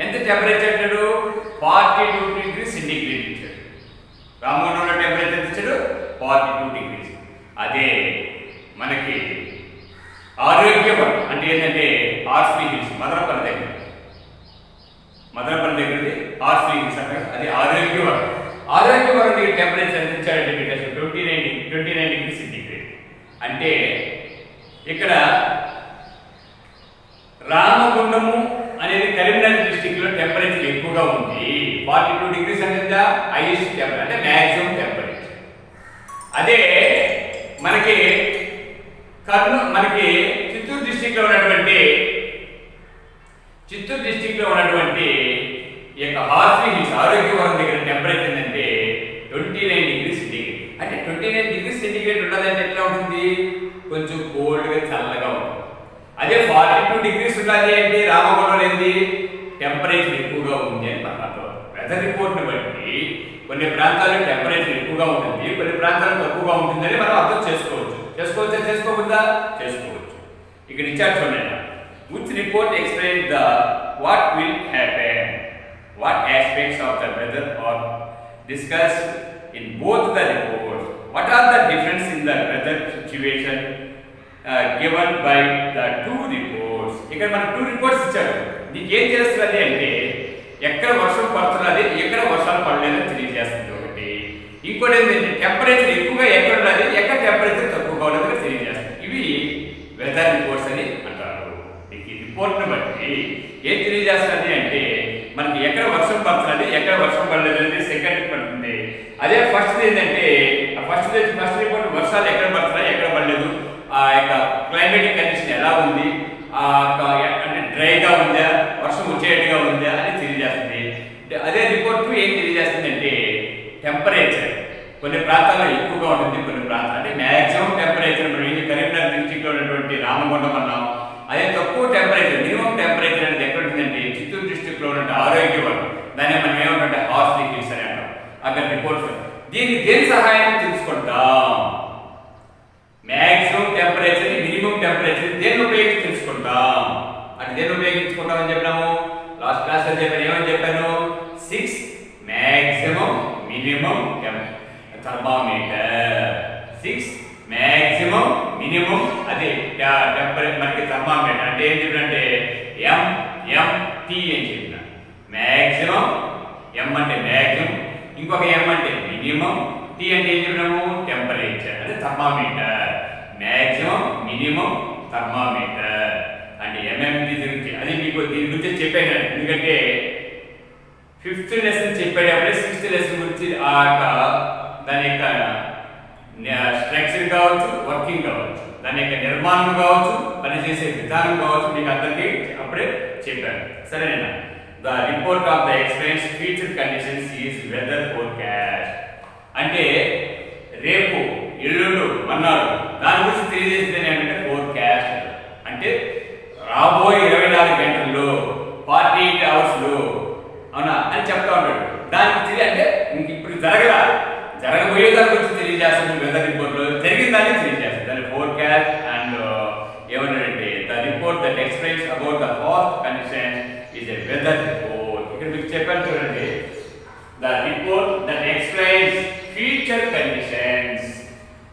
ఎంత టెంపరేచర్ అంటాడు, 42 డిగ్రీస్ సెంటిగ్రేడ్ ఇచ్చాడు. రామగుండంలో టెంపరేచర్ ఎంత ఇచ్చాడు, 42 డిగ్రీస్. అదే మనకి ఆరోగ్యవరం అంటే ఏంటంటే ఆర్స్లీ హిల్స్, మదనపల్లి దగ్గరది ఆర్స్లీ హిల్స్ అంటారు, అది ఆరోగ్యవరం. ఆరోగ్యవరం దగ్గర టెంపరేచర్ ఎంత ఇచ్చాడంటే 29 డిగ్రీ సెంటిగ్రేడ్. అంటే ఇక్కడ రామగుండము అనేది కరీంనగర్ డిస్టిక్ లో టెంపరేచర్ ఎక్కువగా ఉంది. 42 డిగ్రీస్ అనేది హైయెస్ట్ టెంపరేచర్, అంటే మ్యాక్సిమం టెంపరేచర్. అదే మనకి చిత్తూరు డిస్టిక్ లో ఉన్నటువంటి ఈ యొక్క హార్స్లీ హిల్స్ ఆరోగ్యవరం దగ్గర టెంపరేచర్ ఏంటంటే 29 డిగ్రీ సెంటిగ్రేడ్. అంటే 29 డిగ్రీ సెంటిగ్రేడ్ ఉన్నదంటే ఎట్లా ఉంటుంది, కొంచెం కోల్డ్గా చల్లగా ఉంటుంది. అదే 42 డిగ్రీస్ ఉన్నది అంటే రామగుండంలో ఏంది టెంపరేచర్ ఎక్కువగా ఉంది అని మనకు అర్థం. వెదర్ రిపోర్ట్ని బట్టి కొన్ని ప్రాంతాల్లో టెంపరేచర్ ఎక్కువగా ఉంటుంది, కొన్ని ప్రాంతాల్లో తక్కువగా ఉంటుందని మనం అర్థం చేసుకోవచ్చు. చేసుకోవద్దా? చేసుకోవచ్చు. ఇక్కడ ఇచ్చారు చూడండి, which report explains the what will happen, what aspects of the weather are discussed in both the reports, what are the difference in the weather situation given by the 2 reports. ఇక్కడ మనకు 2 రిపోర్ట్స్ ఇచ్చాడు. నీకు ఏం చేస్తుంది అంటే ఎక్కడ వర్షం పడుతున్నది, ఎక్కడ వర్షాలు పడలేదని తెలియజేస్తుంది ఒకటి. ఇంకోటి ఏంటంటే టెంపరేచర్ ఎక్కువగా ఎక్కడ ఉన్నది, ఎక్కడ టెంపరేచర్ తక్కువగా ఉన్నది తెలియజేస్తుంది. ఇవి వెదర్ రిపోర్ట్స్ అని అంటారు. ఈ రిపోర్ట్ని బట్టి ఏం తెలియజేస్తుంది అంటే మనకి ఎక్కడ వర్షం పడుతున్నది, ఎక్కడ వర్షం పడలేదు అనేది సెకండ్ పడుతుంది. అదే ఫస్ట్ ఏంటంటే ఫస్ట్ రిపోర్ట్ వర్షాలు ఎక్కడ పడుతున్నాయి, ఎక్కడ పడలేదు, ఆ యొక్క క్లైమేటిక్ కండిషన్ ఎలా ఉంది, అంటే డ్రైగా ఉందా, వర్షం వచ్చేట్టుగా ఉందా అని తెలియజేస్తుంది. అదే రిపోర్ట్ ఏం తెలియజేస్తుంది అంటే టెంపరేచర్ కొన్ని ప్రాంతాల్లో ఎక్కువగా ఉంటుంది, కొన్ని ప్రాంతాలు అంటే మ్యాక్సిమం టెంపరేచర్ మనం ఇది కరీంనగర్ డిస్ట్రిక్ట్లో ఉన్నటువంటి రామగుండం అన్నాం. అదే తక్కువ టెంపరేచర్ మినిమం టెంపరేచర్ అనేది ఎక్కడ ఉంటుందంటే చిత్తూరు డిస్ట్రిక్ట్లో ఉన్న ఆరోగ్యవరం, దాన్ని మనం ఏమంటే హార్స్లీ హిల్స్ అని అంటాం. అక్కడ రిపోర్ట్స్ దీన్ని దేని సహాయం తెలుసుకుంటాం, మ్యాక్సిమం టెంపరేచర్ మినిమం టెంపరేచర్ దేన్ని ఉపయోగించి తెలుసుకుంటాం. అంటే దేన్ని ఉపయోగించుకుంటామని చెప్పినాము లాస్ట్ క్లాస్ లో చెప్పాను. ఏమని చెప్పాను, 6 maximum minimum thermometer, 6 maximum minimum అదే టెంపరేచర్ మనకి థర్మామీటర్. అంటే ఏం చెప్పినంటే MMT అని చెప్పిన. మ్యాక్సిమం M అంటే మ్యాక్సిమం, ఇంకొక M అంటే మినిమం, T అంటే ఏం చెప్పినాము టెంపరేచర్, అంటే థర్మామీటర్. మ్యాక్సిమం మినిమం థర్మామీటర్ అంటే MMT గురించి అది మీకు దీని గురించి చెప్పాను. ఎందుకంటే 5th లెసన్ చెప్పేటప్పుడే 6th లెసన్ గురించి దాని యొక్క స్ట్రక్చర్ కావచ్చు, వర్కింగ్ కావచ్చు, దాని యొక్క నిర్మాణం కావచ్చు, పనిచేసే విధానం కావచ్చు, మీకు అందరికీ అప్పుడే చెప్పాను. సరేనా? The report of the expense future conditions is weather forecast. అంటే రేపు, ఎల్లుండు, మన్నాడు దాని గురించి తెలియజేసేది ఏంటంటే ఫోర్కాస్ట్. అంటే రాబోయే 24 గంటల్లో 48 అవర్స్లో అవునా అని చెప్తా ఉంటాడు. దానికి అంటే ఇంక ఇప్పుడు జరగబోయే దాని గురించి తెలియజేస్తుంది వెదర్ రిపోర్ట్లో, జరిగిన దాన్ని తెలియజేస్తుంది దాని ఫోర్కాస్ట్. అండ్ ఏమన్నాడంటే the report that explains about the past condition is a weather report. ఇక్కడ మీకు చెప్పాను చూడండి, the report that explains future conditions.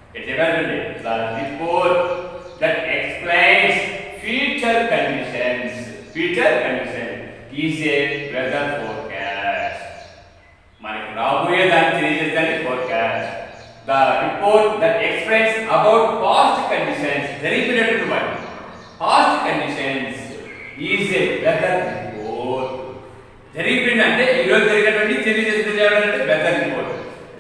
ఇక్కడ చెప్పాను చూడండి, the report that explains future conditions is a weather forecast. మనకి రాబోయే దాన్ని తెలియజేసేదాన్ని forecast. The report that explains about past conditions, జరిగినటువంటి వాటి past conditions is a weather report. జరిగిపోయింది అంటే ఈరోజు జరిగినటువంటి తెలియజేసేది ఏమంటే వెదర్ రిపోర్ట్.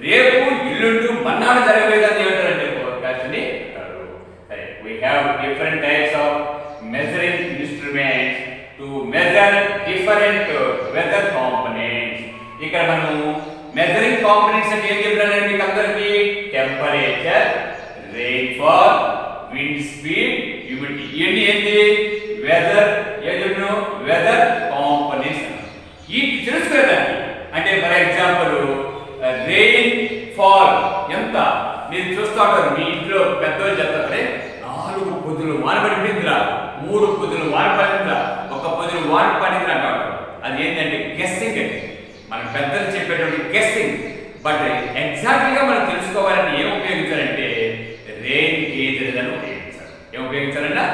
రేపు, ఎల్లుండు, మన్నాడు జరగబోయేదాన్ని ఏమంటారంటే ఫోర్కాస్ట్ అని అంటారు. సరే, we have different types of measuring instruments to measure different weather components. ఇక్కడ మనము మెజరింగ్ కాంపోనెంట్స్ అంటే ఏం చెప్పానంటే మీకు అందరికీ temperature, rainfall, wind speed, humidity. ఇవన్నీ ఏంటి? వెదర్ ఏదో వెదర్ కాంపోనెంట్స్. ఈ తెలుసుకోలేదండి. అంటే ఫర్ ఎగ్జాంపుల్ రెయిన్ ఫాల్ ఎంత మీరు చూస్తూ ఉంటారు. మీ ఇంట్లో పెద్దవాళ్ళు చెప్తారే 4 పొద్దులు వాన పడిందిరా, 3 పొద్దులు వాన పడిందిరా, 1 పొద్దులు వాన పడిందిరా అంటారు. అది ఏంటంటే గెస్సింగ్ అండి. మన పెద్దలు చెప్పేటువంటి గెస్సింగ్. బట్ ఎగ్జాక్ట్లీగా మనం తెలుసుకోవాలని ఏం ఉపయోగించాలంటే రెయిన్ గేజ్ అని ఉపయోగించాలి. ఏం ఉపయోగించాలంటే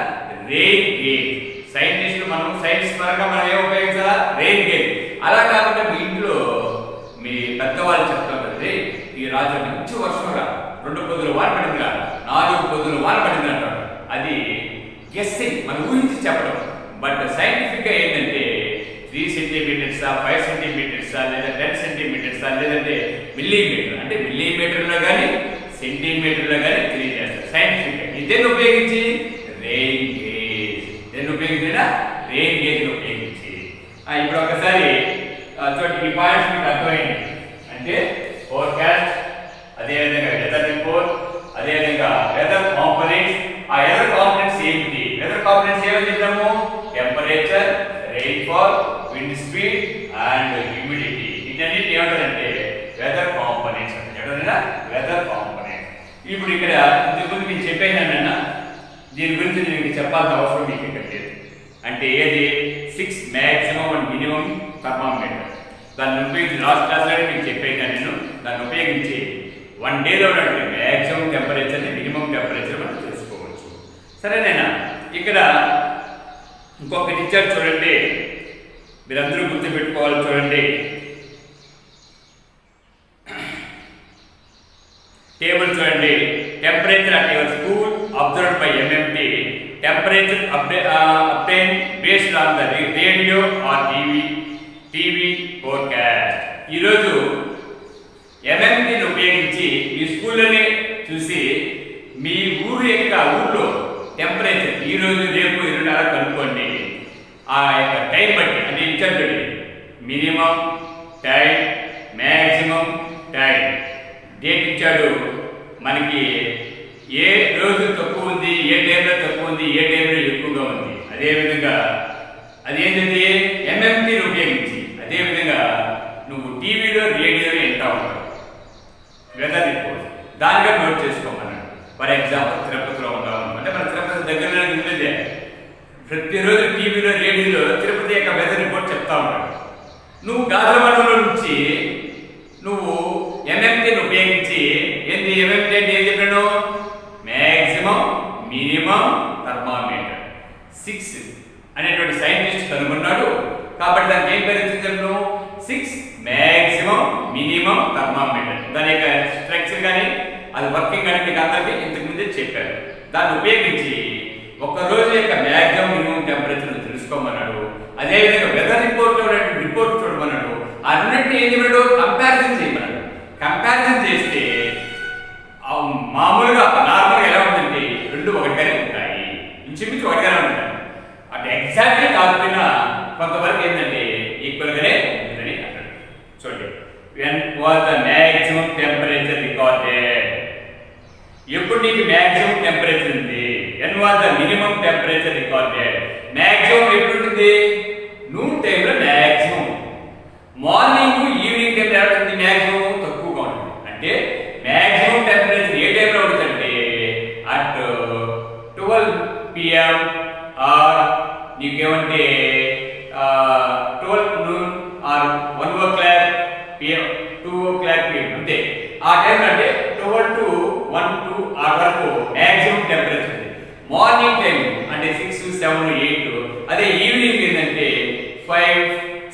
రెయిన్ గేజ్. సైంటిస్టులు మనం సైన్స్ పరంగా మనం ఏం ఉపయోగించాలా? Rain gauge. అలా కాకుండా మీ ఇంట్లో మీ పెద్దవాళ్ళు చెప్తారు, ఈ రాత్రి మంచి వర్షం రా, 2 పొద్దులు వాన పడిందిరా, 4 పొద్దులు వాన పడింది అంటారు. అది గెస్సింగ్, మనం ఊహించి చెప్పడం. బట్ సైంటిఫిక్ గా ఏంటంటే 3 సెంటీమీటర్సా, 5 సెంటీమీటర్సా, లేదా 10 సెంటీమీటర్సా, లేదంటే మిల్లీమీటర్, అంటే మిల్లీమీటర్లో కానీ సెంటీమీటర్లో కానీ తెలియజేస్తారు సైంటిఫిక్ గా. ఇదేని ఉపయోగించి రెయిన్ గేజ్. దేన్ని ఉపయోగించినా రెయిన్ గేజ్ ఉపయోగించి. ఇప్పుడు ఒకసారి చూడండి, ఈ పాయింట్స్ మీకు అర్థమైంది. అంటే ఫోర్కాస్ట్, అదేవిధంగా వెదర్ రిపోర్ట్, అదేవిధంగా వెదర్ కాంపోనెంట్స్. ఆ వెదర్ కాంపోనెంట్స్ ఏమిటి? వెదర్ కాంపోనెంట్స్ ఏమని చెప్పాము? Temperature, rainfall, wind speed and humidity. ఇవన్నీ ఏమంటారంటే వెదర్ కాంపోనెంట్స్ అంటే వెదర్ కాంపోనెంట్స్. ఇప్పుడు ఇక్కడ ఇంతకుముందు నేను చెప్పాను, దీని గురించి నేను చెప్పాల్సిన అవసరం మీకు ఇక్కడ లేదు. అంటే ఏది 6 మ్యాక్సిమం అండ్ మినిమం థర్మామీటర్. దాన్ని ఉపయోగించి లాస్ట్ క్లాస్లో మీకు చెప్పాను నేను. దాన్ని ఉపయోగించి 1 డేలో ఉన్నటువంటి మ్యాక్సిమం టెంపరేచర్ని, మినిమం టెంపరేచర్ మనం తెలుసుకోవచ్చు. సరేనేనా? ఇక్కడ ఇంకొకటి ఇచ్చారు చూడండి, మీరందరూ గుర్తుపెట్టుకోవాలి. చూడండి, టేబుల్ చూడండి. Temperature at your school observed by MMT. Temperature obtained based on the radio or TV forecast. ఈరోజు ఎంఎంటీని ఉపయోగించి మీ స్కూల్లోనే చూసి మీ ఊర్లో టెంపరేచర్ ఈరోజు, రేపు, 2 కనుక్కోండి. ఆ యొక్క టైం బట్టి అంటే ఇచ్చాడు minimum time, maximum time, date ఇచ్చాడు. మనకి ఏ రోజు తక్కువ ఉంది, ఏ టైంలో తక్కువ ఉంది, ఏ టైంలో ఎక్కువగా ఉంది. అదేవిధంగా అదేంటంటే ఎంఎంటీని ఉపయోగించి అదేవిధంగా నువ్వు టీవీలో, రేడియోలో ఎంత ఉంటావు వెదర్ రిపోర్ట్ దానిగా నోట్ చేసుకోమన్నాడు. ఫర్ ఎగ్జాంపుల్ తిరుపతిలో ఉన్నావు అంటే మన తిరుపతి దగ్గరలో ఉండేదే. ప్రతిరోజు టీవీలో, రేడియోలో తిరుపతి యొక్క వెదర్ రిపోర్ట్ చెప్తా ఉన్నాడు. నువ్వు గాజువాడలో నుంచి నువ్వు ఎంఎంటీని ఉపయోగించి ఏంటి? ఎంఎంటీ అంటే ఏం చెప్పాను? Maximum minimum thermometer. 6 అనేటువంటి సైంటిస్ట్ కనుగొన్నాడు. కాబట్టి దానికి ఏం పేరు ఇచ్చింది? 6 మ్యాక్సిమం మినిమం థర్మామీటర్. దాని యొక్క స్ట్రక్చర్ కానీ అది వర్కింగ్ కానీ మీకు అందరికీ ఇంతకు ముందే చెప్పారు. దాన్ని ఉపయోగించి ఒక రోజు యొక్క మ్యాక్సిమం మినిమం టెంపరేచర్ తెలుసుకోమన్నాడు. అదేవిధంగా వెదర్ రిపోర్ట్లో రిపోర్ట్ చూడమన్నాడు. ఆ రెండింటిని ఏం చెప్పాడు? కంపారిజన్ చేయమన్నాడు. కంపారిజన్ చేస్తే మామూలుగా నార్మల్గా ఎలా ఉందంటే 2 ఒకటిగానే ఉంటాయి, ఇంచుమించు ఒకటిగానే ఉంటాయి. అంటే ఎగ్జాక్ట్లీ కాకపోయినా కొంతవరకు ఏంటంటే ఈక్వల్గానే ఉంటుందని అన్నాడు. చూడండి, when was the maximum temperature recorded? ఎప్పుడు నీకు మ్యాక్సిమం టెంపరేచర్ ఉంది? when was the minimum temperature recorded? Maximum ఎప్పుడు ఉంటుంది? నూన్ టైంలో మ్యాక్సిమం. మార్నింగ్, ఈవినింగ్ టైంలో ఎలా ఉంటుంది? మ్యాక్సిమం తక్కువగా ఉంటుంది. అంటే మ్యాక్సిమం టెంపరేచర్ ఏ టైంలో ఉంటుందంటే అట్ 12 PM ఆర్ నీకేమంటే 12 noon or 1 o'clock PM, 2 o'clock PM అంతే. ఆ టైం అంటే 12 to 1 to ఆ వరకు మ్యాక్సిమం టెంపరేచర్. మార్నింగ్ టైం అంటే 6, 7, 8. అదే ఈవినింగ్ ఏంటంటే 5,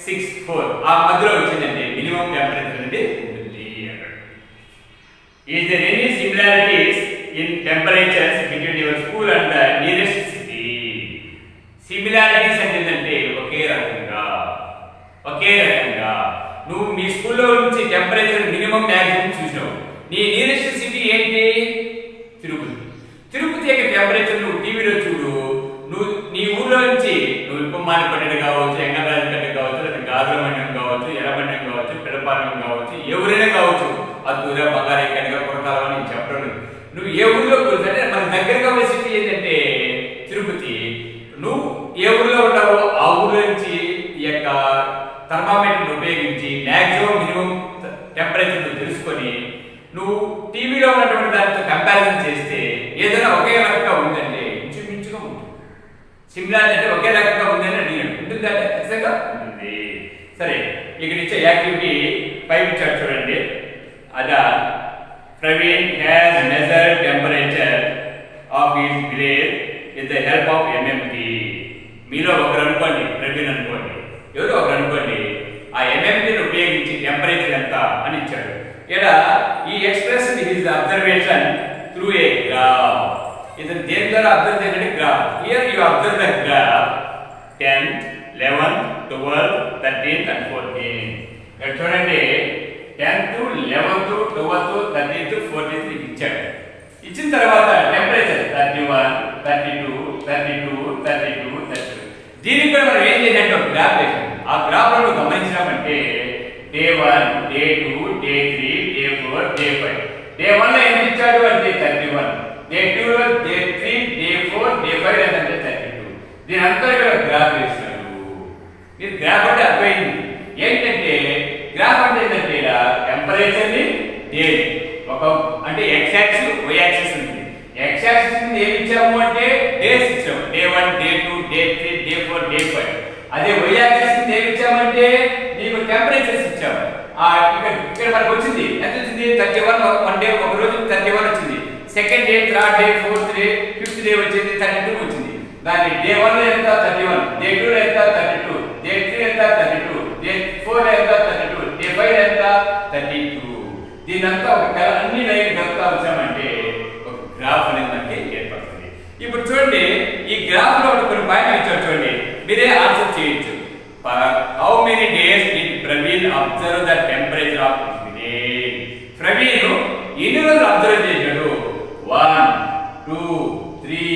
6, 4 ఆ మధ్యలో వచ్చిందంటే మినిమం టెంపరేచర్ అనేది ఉంటుంది అన్నాడు. Is there any similarities in temperatures between your school and the nearest city? Similarities అంటే ఏంటంటే ఒకే రకంగా నువ్వు మీ స్కూల్లో నుంచి టెంపరేచర్ మినిమం మ్యాక్సిమం చూసినావు. నీ నియరెస్ట్ సిటీ ఏంటి? తిరుపతి యొక్క టెంపరేచర్ నువ్వు టీవీలో చూడు. నువ్వు నీ ఊర్లో నుంచి నువ్వు ఇప్పమానిపట్టణ కావచ్చు, ఎంగరాజపేట కావచ్చు, లేదా గాజులమండం కావచ్చు, ఎర్రమండం కావచ్చు, పెడపాలెం కావచ్చు, ఎవరైనా కావచ్చు, అద్దూర, బంగారు, కనిగా, కొరకాలం అని చెప్పడం. నువ్వు ఏ ఊర్లో కూర్చుంటే మన దగ్గరగా ఉన్న సిటీ ఏంటంటే నువ్వు ఏ ఊరిలో ఉన్నావో ఆ ఊరి నుంచి ఈ యొక్క థర్మామీటర్ ఉపయోగించి మ్యాక్సిమం మినిమం టెంపరేచర్ తెలుసుకొని నువ్వు టీవీలో ఉన్నటువంటి దానితో కంపారిజన్ చేస్తే ఏదైనా ఒకే రకంగా ఉందంటే ఇంచుమించుగా ఉంటుంది. సిమిలర్ అంటే ఒకే రకంగా ఉందని అడిగాడు. ఉంటుందంటే ఖచ్చితంగా ఉంటుంది. సరే, ఇక్కడ ఇచ్చే యాక్టివిటీ 5 ఇచ్చాడు చూడండి. అదా Praveen has measured temperature of his blade with the help of MMT. మీలో ఒకరు అనుకోండి, ప్రవీణ్ అనుకోండి, ఎవరో ఒకరు అనుకోండి, ఆ MMTని ఉపయోగించి టెంపరేచర్ ఎంత అని ఇచ్చాడు. ఇక్కడ ఈ express his observation through a graph. ఇతను దేని ద్వారా అబ్జర్వ్ చేయండి? Graph. Here you observe the graph 10th, 11th, 12th, 13th and 14th. ఇక్కడ చూడండి 10th, 11th, 12th, 13th, 14th ఇచ్చాడు. ఇచ్చిన తర్వాత టెంపరేచర్ 31, 32, 32, 32, 32. దీనికి కూడా మనం ఏం చేసినట్టు గ్రాఫ్ వేసాం. ఆ గ్రాఫ్ లో గమనించామంటే day 1, day 2, day 3, day 4, day 5. Day 1 లో ఎంత ఇచ్చాడు అంటే 31, డే 2 లో డే 3, డే 4, డే 5 అంటే 32. దీని అంతా ఇక్కడ గ్రాఫ్ వేస్తాడు. మీరు గ్రాఫ్ అంటే అర్థమైంది ఏంటంటే, గ్రాఫ్ అంటే ఏంటంటే టెంపరేచర్ ని డే ఒక అంటే ఎక్స్ యాక్సిస్ వై యాక్సిస్ ఉంటుంది. ఎక్స్ యాక్సిస్ ని ఏమి ఇచ్చాము అంటే డేస్ ఇచ్చాము. Day 1, day 2, day 3, day 4, day 5. అదే వై యాక్సిస్ ని ఏమి ఇచ్చామంటే నీకు టెంపరేచర్స్ ఇచ్చాము. ఇక్కడ మనకు వచ్చింది ఎంత వచ్చింది? 31. వన్ డే ఒక రోజు 31 వచ్చింది. Second day, third day, fourth day, fifth day వచ్చింది 32 వచ్చింది. దాని డే 1 లో ఎంత 31, డే 2 లో ఎంత 32, డే 3 ఎంత 32, డే 4 లో ఎంత 32, డే 5 ఎంత 32. దీనంతా ఒక అన్ని లైన్ కలుపుతా వచ్చామంటే ఒక గ్రాఫ్ అనేది మనకి ఏర్పడుతుంది. ఇప్పుడు చూడండి, ఈ గ్రాఫ్ లో కొన్ని పాయింట్లు ఇచ్చారు చూడండి, మీరే ఆన్సర్ చేయొచ్చు. How many days did Praveen observe the temperature of his blade? Praveen ఎన్ని రోజులు అబ్జర్వ్ చేశాడు? 1, 2, 3,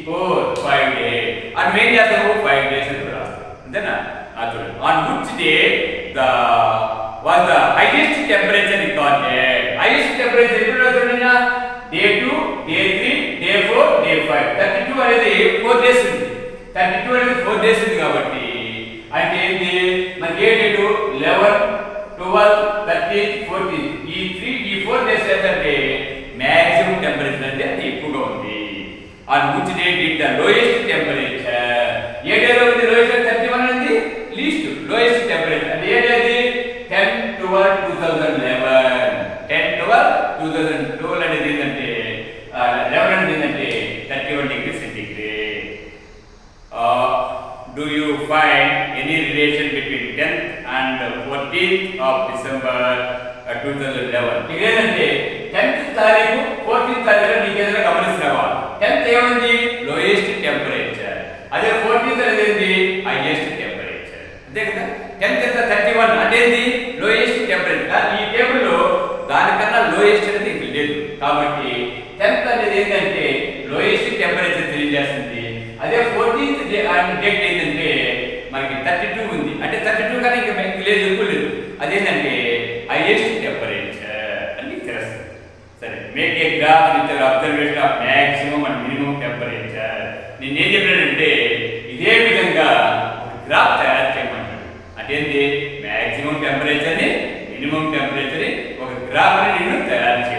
4, 5 డేస్. అని ఏం చేస్తాము? 5 డేస్ అని రాస్తాం. అంతేనా? చూడండి, on which day the was the highest temperature recorded. Highest temperature ఎప్పుడు చూడండి, డే 2, డే 3, డే 4, డే 5. 32 అనేది 4 డేస్ ఉంది. 32 అనేది 4 డేస్ ఉంది కాబట్టి అంటే ఏంటి? మనకి ఏ డేట్ 11, 12, 13, 14 ఈ 4 డేస్ ఏంటంటే మాక్సిమం టెంపరేచర్ అంటే అది ఎక్కువగా ఉంది. On which day did the lowest temperature? ఏ డేలో ఉంది లోయెస్ట్? 31 అనేది లీస్ట్ లోయెస్ట్ టెంపరేచర్. అంటే ఏ డే? 10/12/2011. 10/12/2012 అనేది ఏంటంటే 11 అనేది ఏంటంటే 31 degrees centigrade. Do you find any relation between 10th and 14th of December 2011? ఇదేంటంటే 10th తారీఖు 14th తారీఖులో నీకు ఏదైనా గమనిస్తున్నావా? 10th ఏముంది? Lowest temperature. అదే 14th అనేది ఏంటి? Highest temperature. అంతే కదా? 10th ఎంత 31 అంటే ఏంటి? Lowest temperature. ఈ టేబుల్ లో దానికన్నా లోయెస్ట్ అనేది ఇక్కడ లేదు కాబట్టి 10th అనేది ఏంటంటే లోయెస్ట్ టెంపరేచర్ తెలియజేస్తుంది. అదే 14th డేట్ ఏంటంటే మనకి 32 ఉంది. అంటే 32 కానీ ఇంకా మనకి లేదు, ఎక్కువ లేదు. అదేంటంటే హైయెస్ట్ టెంపరేచర్ అని తెలుస్తుంది. సరే, make a graph with observation of maximum and minimum temperature. నేను ఏం చెప్పానంటే ఇదే విధంగా గ్రాఫ్ తయారు చేయమంటాడు. అదేంటి? మాక్సిమం టెంపరేచర్ ని మినిమం టెంపరేచర్ ఒక గ్రాఫ్ ని నేను తయారు చేయాలి.